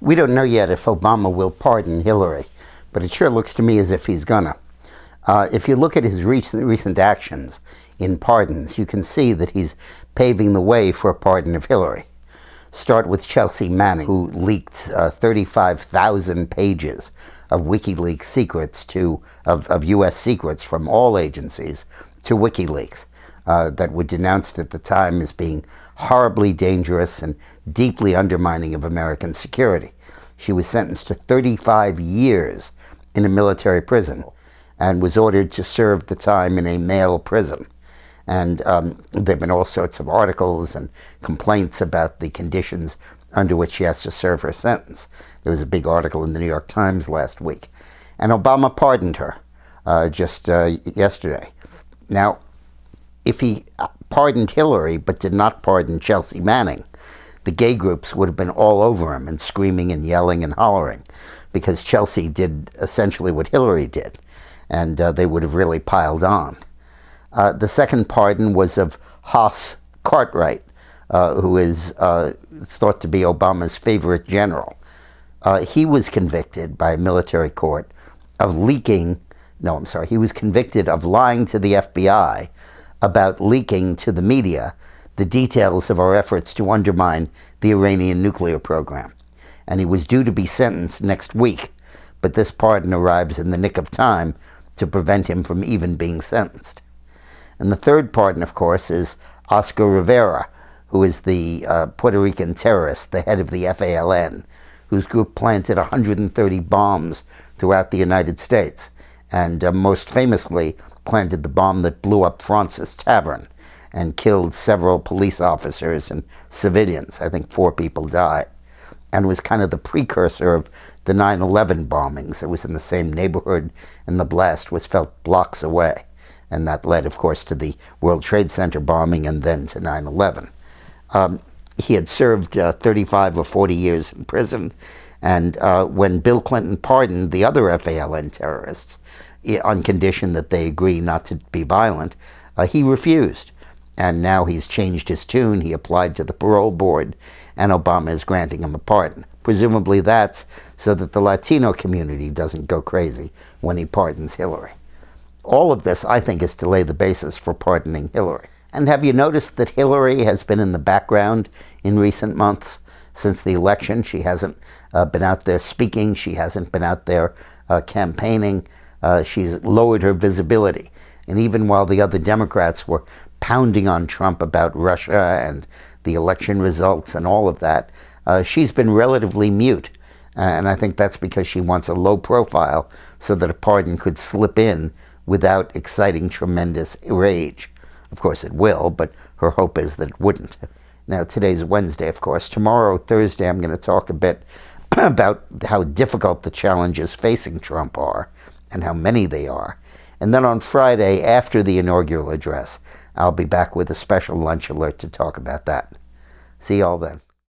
We don't know yet if Obama will pardon Hillary, but it sure looks to me as if he's gonna. If you look at his recent actions in pardons, you can see that he's paving the way for a pardon of Hillary. Start with Chelsea Manning, who leaked 35,000 pages of WikiLeaks secrets of U.S. secrets from all agencies to WikiLeaks that were denounced at the time as being horribly dangerous and deeply undermining of American security. She was sentenced to 35 years in a military prison and was ordered to serve the time in a male prison. And there have been all sorts of articles and complaints about the conditions under which she has to serve her sentence. There was a big article in the New York Times last week. And Obama pardoned her just yesterday. Now, if he pardoned Hillary but did not pardon Chelsea Manning, the gay groups would have been all over him and screaming and yelling and hollering, because Chelsea did essentially what Hillary did, and they would have really piled on. The second pardon was of Haas Cartwright, who is thought to be Obama's favorite general. He was convicted by a military court of he was convicted of lying to the FBI about leaking to the media the details of our efforts to undermine the Iranian nuclear program. And he was due to be sentenced next week, but this pardon arrives in the nick of time to prevent him from even being sentenced. And the third pardon, of course, is Oscar Rivera, who is the Puerto Rican terrorist, the head of the FALN, whose group planted 130 bombs throughout the United States, and most famously planted the bomb that blew up Francis Tavern and killed several police officers and civilians. I think 4 people died, and was kind of the precursor of the 9/11 bombings. It was in the same neighborhood, and the blast was felt blocks away. And that led, of course, to the World Trade Center bombing and then to 9/11. He had served 35 or 40 years in prison, and when Bill Clinton pardoned the other FALN terrorists on condition that they agree not to be violent, he refused. And now he's changed his tune. He applied to the parole board, and Obama is granting him a pardon. Presumably that's so that the Latino community doesn't go crazy when he pardons Hillary. All of this, I think, is to lay the basis for pardoning Hillary. And have you noticed that Hillary has been in the background in recent months since the election? She hasn't been out there speaking. She hasn't been out there campaigning. She's lowered her visibility. And even while the other Democrats were pounding on Trump about Russia and the election results and all of that, she's been relatively mute. And I think that's because she wants a low profile so that a pardon could slip in without exciting tremendous rage. Of course it will, but her hope is that it wouldn't. Now, today's Wednesday, of course. Tomorrow, Thursday, I'm going to talk a bit about how difficult the challenges facing Trump are and how many they are. And then on Friday, after the inaugural address, I'll be back with a special lunch alert to talk about that. See y'all then.